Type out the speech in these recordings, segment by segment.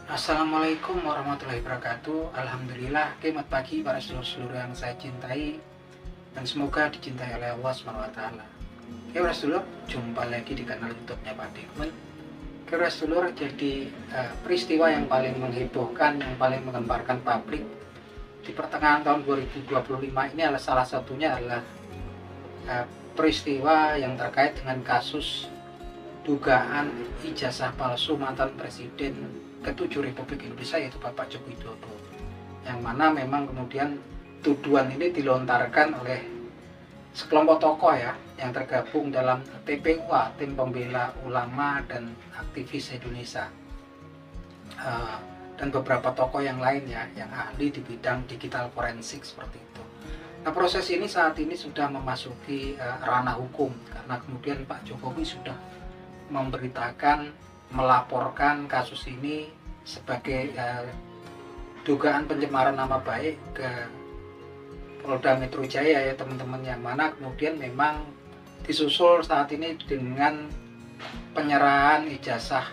Assalamualaikum warahmatullahi wabarakatuh. Alhamdulillah, selamat pagi para sedulur-sedulur yang saya cintai dan semoga dicintai oleh Allah SWT. Oke para sedulur, jumpa lagi di kanal YouTube-nya Pak Dekmen. Oke para sedulur, jadi peristiwa yang paling menghebohkan, yang paling menggemparkan publik di pertengahan tahun 2025 ini adalah salah satunya adalah peristiwa yang terkait dengan kasus dugaan ijazah palsu mantan presiden ke-7 Republik Indonesia, yaitu Bapak Joko Widodo, yang mana memang kemudian tuduhan ini dilontarkan oleh sekelompok tokoh ya yang tergabung dalam TPUA, Tim Pembela Ulama dan Aktivis Indonesia, dan beberapa tokoh yang lain ya yang ahli di bidang digital forensik seperti itu. Nah, proses ini saat ini sudah memasuki ranah hukum karena kemudian Pak Jokowi sudah memberitakan, melaporkan kasus ini sebagai dugaan pencemaran nama baik ke Polda Metro Jaya ya teman-teman, yang mana kemudian memang disusul saat ini dengan penyerahan ijazah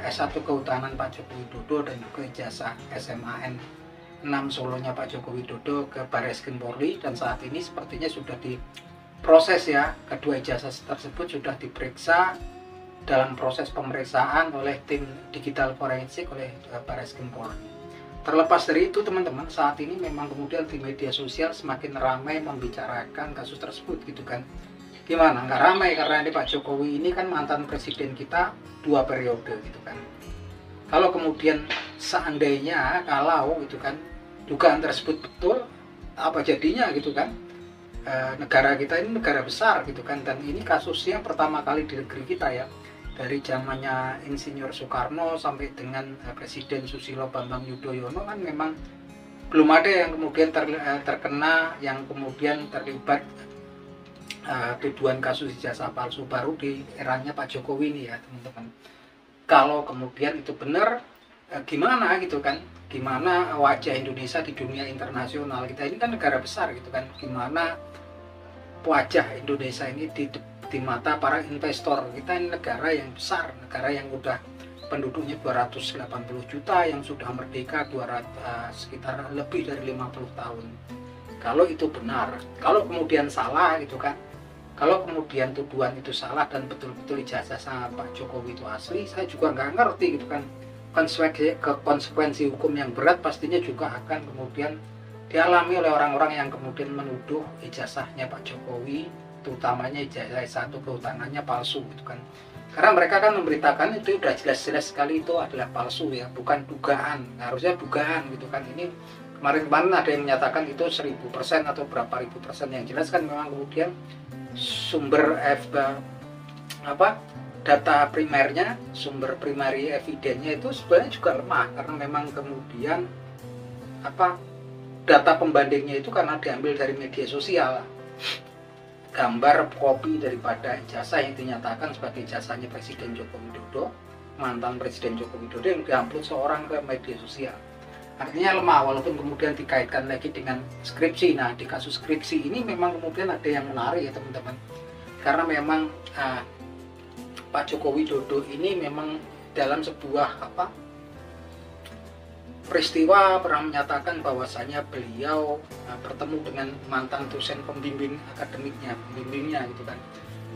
S1 Kehutanan Pak Joko Widodo dan juga ijazah SMAN 6 Solonya Pak Joko Widodo ke Barreskrim Polri, dan saat ini sepertinya sudah diproses ya, kedua ijazah tersebut sudah diperiksa dalam proses pemeriksaan oleh tim digital forensik oleh Barreskrim Polri. Terlepas dari itu teman-teman, saat ini memang kemudian di media sosial semakin ramai membicarakan kasus tersebut gitu kan. Gimana? Nggak ramai karena ini Pak Jokowi ini kan mantan presiden kita 2 periode gitu kan. Kalau kemudian seandainya kalau gitu kan dugaan tersebut betul, apa jadinya gitu kan? Negara kita ini negara besar gitu kan, dan ini kasusnya pertama kali di negeri kita ya, dari zamannya Insinyur Soekarno sampai dengan Presiden Susilo Bambang Yudhoyono kan memang belum ada yang kemudian terkena, yang kemudian terlibat tuduhan kasus ijazah palsu, baru di eranya Pak Jokowi ini ya teman-teman. Kalau kemudian itu benar, gimana gitu kan, gimana wajah Indonesia di dunia internasional? Kita ini kan negara besar gitu kan, gimana wajah Indonesia ini di mata para investor? Kita ini negara yang besar, negara yang udah penduduknya 280 juta, yang sudah merdeka sekitar lebih dari 50 tahun. Kalau itu benar, kalau kemudian salah gitu kan, kalau kemudian tuduhan itu salah dan betul-betul ijazah sama Pak Jokowi itu asli, saya juga nggak ngerti gitu kan. Konsekuensi hukum yang berat pastinya juga akan kemudian dialami oleh orang-orang yang kemudian menuduh ijazahnya Pak Jokowi, terutamanya ijazah S1 kehutanannya palsu gitu kan. Karena mereka kan memberitakan itu udah jelas-jelas sekali itu adalah palsu ya, bukan dugaan. Harusnya dugaan gitu kan. Ini kemarin ada yang menyatakan itu 1000% atau berapa ribu persen. Yang jelas kan memang kemudian sumber data primernya, sumber primary evidennya itu sebenarnya juga lemah, karena memang kemudian data pembandingnya itu karena diambil dari media sosial, gambar kopi daripada ijazah yang dinyatakan sebagai ijazahnya Presiden Joko Widodo, mantan Presiden Joko Widodo, yang diupload seorang ke media sosial. Artinya lemah, walaupun kemudian dikaitkan lagi dengan skripsi. Nah, di kasus skripsi ini memang kemudian ada yang menarik ya teman-teman, karena memang Pak Joko Widodo ini memang dalam sebuah peristiwa pernah menyatakan bahwasanya beliau bertemu dengan mantan dosen pembimbingnya gitu kan,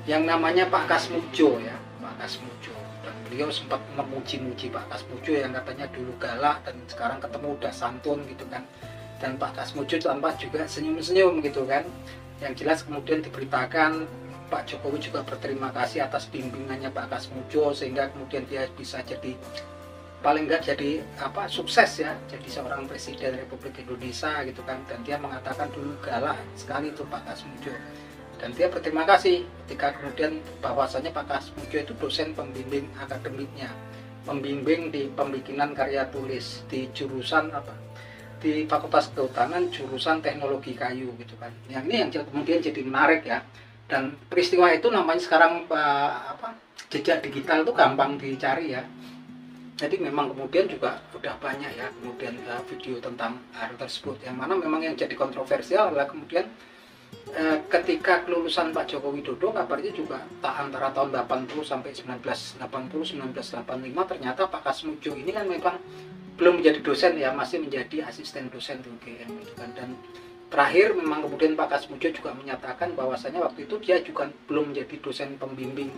yang namanya Pak Kasmujo ya, Pak Kasmujo. Dan beliau sempat memuji-muji Pak Kasmujo yang katanya dulu galak dan sekarang ketemu udah santun gitu kan. Dan Pak Kasmujo tampak juga senyum-senyum gitu kan. Yang jelas kemudian diberitakan Pak Jokowi juga berterima kasih atas bimbingannya Pak Kasmujo, sehingga kemudian dia bisa jadi paling enggak jadi sukses ya, jadi seorang presiden Republik Indonesia gitu kan. Dan dia mengatakan dulu galak sekali itu Pak Kasmujo, dan dia berterima kasih ketika kemudian bahwasanya Pak Kasmujo itu dosen pembimbing akademiknya, pembimbing di pembikinan karya tulis di jurusan di Fakultas Kehutanan jurusan Teknologi Kayu gitu kan. Yang ini yang kemudian jadi menarik ya. Dan peristiwa itu namanya sekarang jejak digital itu gampang dicari ya. Jadi memang kemudian juga udah banyak ya kemudian video tentang hal tersebut, yang mana memang yang jadi kontroversial adalah kemudian ketika kelulusan Pak Joko Widodo kabarnya juga antara tahun 80 sampai 1985 ternyata Pak Kasmujo ini kan memang belum menjadi dosen ya, masih menjadi asisten dosen di UGM gitu kan. Dan terakhir memang kemudian Pak Kasmujo juga menyatakan bahwasanya waktu itu dia juga belum menjadi dosen pembimbing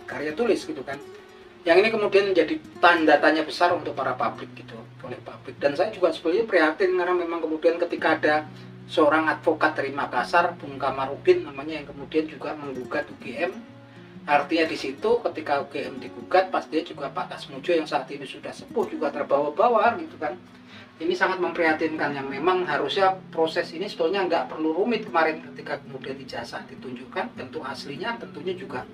karya tulis gitu kan. Yang ini kemudian menjadi tanda tanya besar untuk para publik gitu, oleh publik. Dan saya juga sebenarnya prihatin karena memang kemudian ketika ada seorang advokat dari Makassar, Bung Kamarudin namanya, yang kemudian juga menggugat UGM. Artinya di situ ketika UGM digugat, pas dia juga Pak Kasmujo yang saat ini sudah sepuh juga terbawa-bawa gitu kan. Ini sangat memprihatinkan, yang memang harusnya proses ini sebetulnya nggak perlu rumit kemarin ketika kemudian ijazah ditunjukkan, bentuk aslinya tentunya juga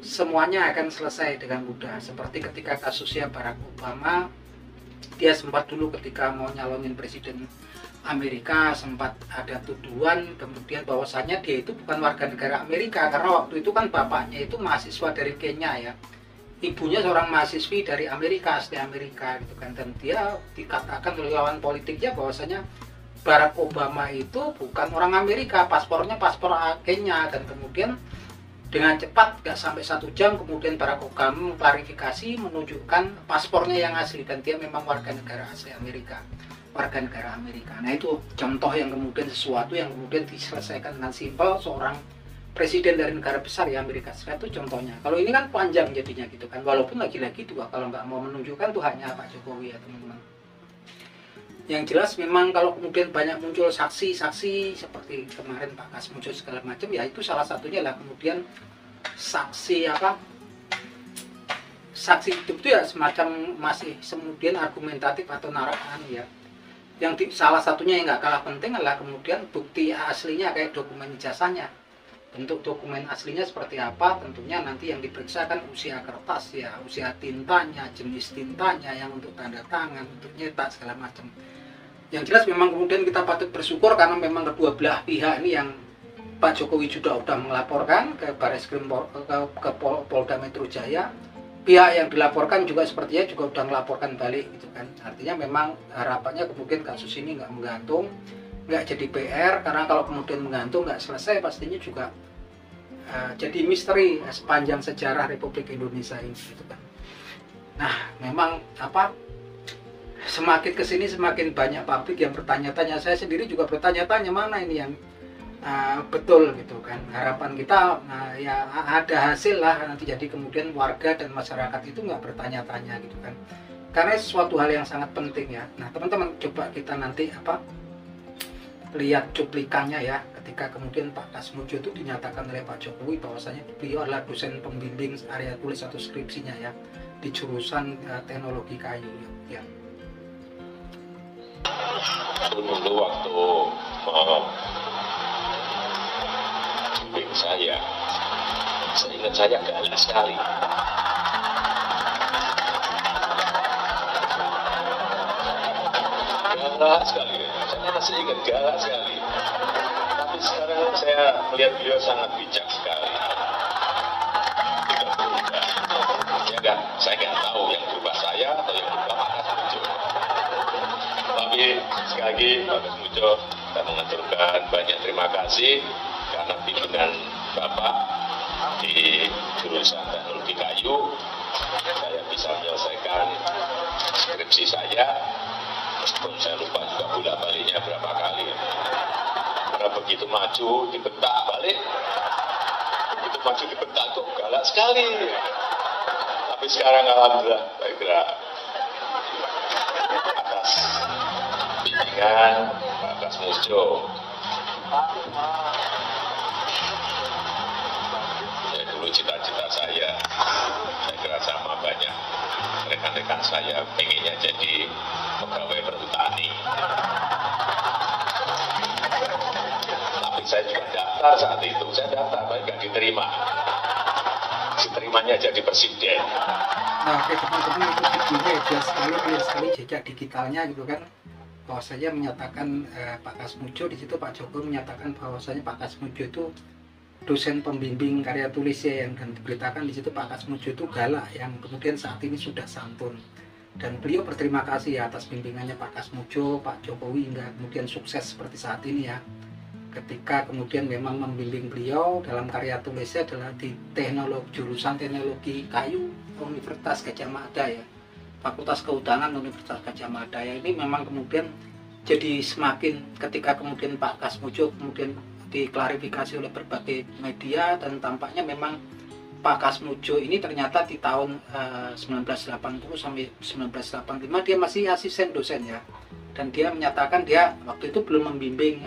semuanya akan selesai dengan mudah. Seperti ketika kasusnya Barack Obama, dia sempat dulu ketika mau nyalonin presiden Amerika sempat ada tuduhan kemudian bahwasannya dia itu bukan warga negara Amerika, karena waktu itu kan bapaknya itu mahasiswa dari Kenya ya, ibunya seorang mahasiswi dari Amerika, asli Amerika gitu kan. Dan dia dikatakan oleh lawan politiknya bahwasanya Barack Obama itu bukan orang Amerika, paspornya paspor Kenya. Dan kemudian dengan cepat, gak sampai 1 jam kemudian Barack Obama klarifikasi menunjukkan paspornya yang asli dan dia memang warga negara asli Amerika, warga negara Amerika. Nah itu contoh yang kemudian sesuatu yang kemudian diselesaikan dengan simpel, seorang presiden dari negara besar ya, Amerika Serikat itu contohnya. Kalau ini kan panjang jadinya gitu kan, walaupun lagi-lagi juga kalau nggak mau menunjukkan tuh hanya Pak Jokowi ya teman-teman. Yang jelas memang kalau kemudian banyak muncul saksi-saksi seperti kemarin Pak Kasmujo segala macam, ya itu salah satunya lah kemudian saksi apa, saksi hidup itu ya semacam masih kemudian argumentatif atau narasi ya. Yang salah satunya yang nggak kalah penting adalah kemudian bukti aslinya kayak dokumen ijazahnya. Bentuk dokumen aslinya seperti apa, tentunya nanti yang diperiksa kan usia kertas ya, usia tintanya, jenis tintanya, yang untuk tanda tangan, untuk nyetak segala macam. Yang jelas memang kemudian kita patut bersyukur karena memang kedua belah pihak ini yang Pak Jokowi juga sudah melaporkan ke Barreskrim ke Polda Metro Jaya. Pihak yang dilaporkan juga sepertinya juga sudah melaporkan balik gitu kan. Artinya memang harapannya kemudian kasus ini nggak menggantung, nggak jadi PR, karena kalau kemudian menggantung nggak selesai pastinya juga jadi misteri sepanjang sejarah Republik Indonesia ini gitu kan. Nah memang apa, semakin kesini semakin banyak publik yang bertanya-tanya, saya sendiri juga bertanya-tanya mana ini yang betul gitu kan. Harapan kita ya ada hasil lah nanti, jadi kemudian warga dan masyarakat itu nggak bertanya-tanya gitu kan, karena sesuatu hal yang sangat penting ya. Nah teman-teman coba kita nanti apa, lihat cuplikannya ya, ketika kemudian Pak Kasmujo itu dinyatakan oleh Pak Jokowi bahwasanya beliau adalah dosen pembimbing area tulis atau skripsinya ya di jurusan teknologi kayu ya. Dulu waktu bimbing saya ingat saya galak sekali. Galak sekali, saya masih ingat galak sekali. Tapi sekarang saya melihat beliau sangat bijak sekali. Tidak berubah. Ya enggak, saya nggak tahu yang berubah saya atau yang berubah Pak Kasmujo. Tapi sekali lagi Pak Kasmujo, saya mengaturkan banyak terima kasih karena bimbingan Bapak di jurusan teknologi kayu, saya bisa menyelesaikan skripsi saya, meskipun saya lupa juga bolak-baliknya berapa kali. Karena begitu maju dibentak balik, begitu maju dibentak kok galak sekali. Tapi sekarang alhamdulillah saya kira atas bimbingan Pak Kasmujo, ya dulu cita-cita saya kira sama banyak rekan-rekan saya, pengennya jadi pegawai perhutani. Tapi saya juga daftar saat itu, saya daftar tapi nggak diterima. Diterimanya jadi presiden. Nah oke teman-teman, itu videonya jelas sekali, clear sekali jejak digitalnya gitu kan. Bahwasanya menyatakan Pak Kasmujo di situ, Pak Jokowi menyatakan bahwasanya Pak Kasmujo itu dosen pembimbing karya tulis ya, yang dan diberitakan di situ Pak Kasmujo itu galak, yang kemudian saat ini sudah santun. Dan beliau berterima kasih ya atas bimbingannya Pak Kasmujo, Pak Jokowi hingga kemudian sukses seperti saat ini ya. ketika kemudian memang membimbing beliau dalam karya tulisnya adalah di jurusan teknologi kayu Universitas Gadjah Mada ya, Fakultas Kehutanan Universitas Gadjah Mada ya. Ini memang kemudian jadi semakin ketika kemudian Pak Kasmujo kemudian diklarifikasi oleh berbagai media, dan tampaknya memang Pak Kasmujo ini ternyata di tahun 1980 sampai 1985 dia masih asisten dosen ya, dan dia menyatakan dia waktu itu belum membimbing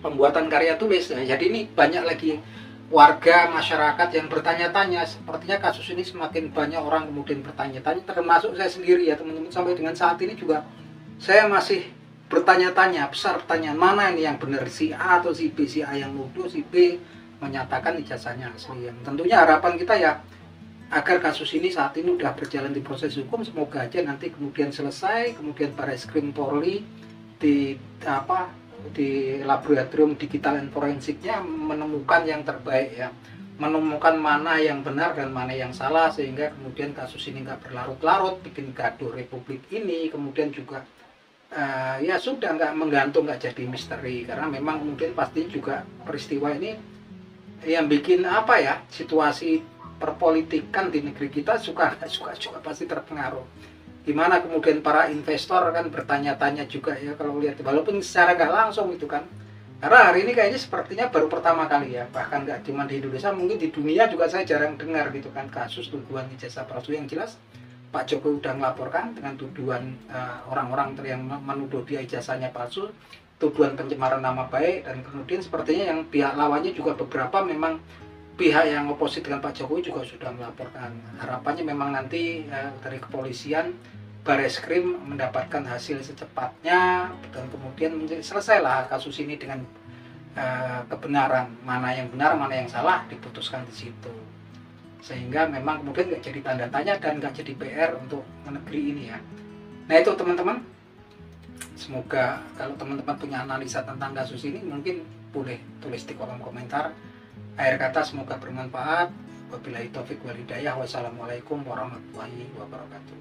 pembuatan karya tulis. Nah, jadi ini banyak lagi warga masyarakat yang bertanya-tanya. Sepertinya kasus ini semakin banyak orang kemudian bertanya-tanya, termasuk saya sendiri ya teman-teman. Sampai dengan saat ini juga saya masih bertanya-tanya, besar pertanyaan, mana ini yang benar, si A atau si B. Si A yang nuduh, si B menyatakan ijazahnya asli. Yang tentunya harapan kita ya agar kasus ini saat ini sudah berjalan di proses hukum, semoga aja nanti kemudian selesai, kemudian Barreskrim Polri di laboratorium digital and forensiknya menemukan yang terbaik ya, menemukan mana yang benar dan mana yang salah, sehingga kemudian kasus ini nggak berlarut-larut bikin gaduh Republik ini, kemudian juga ya sudah nggak menggantung, nggak jadi misteri, karena memang kemudian pasti juga peristiwa ini yang bikin situasi perpolitikan di negeri kita suka juga pasti terpengaruh. Gimana kemudian para investor kan bertanya-tanya juga ya, kalau lihat walaupun secara nggak langsung itu kan, karena hari ini kayaknya sepertinya baru pertama kali ya, bahkan nggak cuma di Indonesia, mungkin di dunia juga saya jarang dengar gitu kan kasus tuduhan ijazah palsu. Yang jelas Pak Jokowi udah melaporkan dengan tuduhan orang-orang yang menuduh dia ijazahnya palsu, tuduhan pencemaran nama baik, dan kemudian sepertinya yang pihak lawannya juga beberapa memang pihak yang oposisi dengan Pak Jokowi juga sudah melaporkan. Harapannya memang nanti dari kepolisian, Barreskrim mendapatkan hasil secepatnya, dan kemudian selesailah kasus ini dengan kebenaran, mana yang benar mana yang salah diputuskan di situ, sehingga memang kemudian nggak jadi tanda tanya dan nggak jadi PR untuk negeri ini ya. Nah itu teman-teman, semoga kalau teman-teman punya analisa tentang kasus ini mungkin boleh tulis di kolom komentar. Akhir kata semoga bermanfaat. Wabillahi taufik wal hidayah. Wassalamualaikum warahmatullahi wabarakatuh.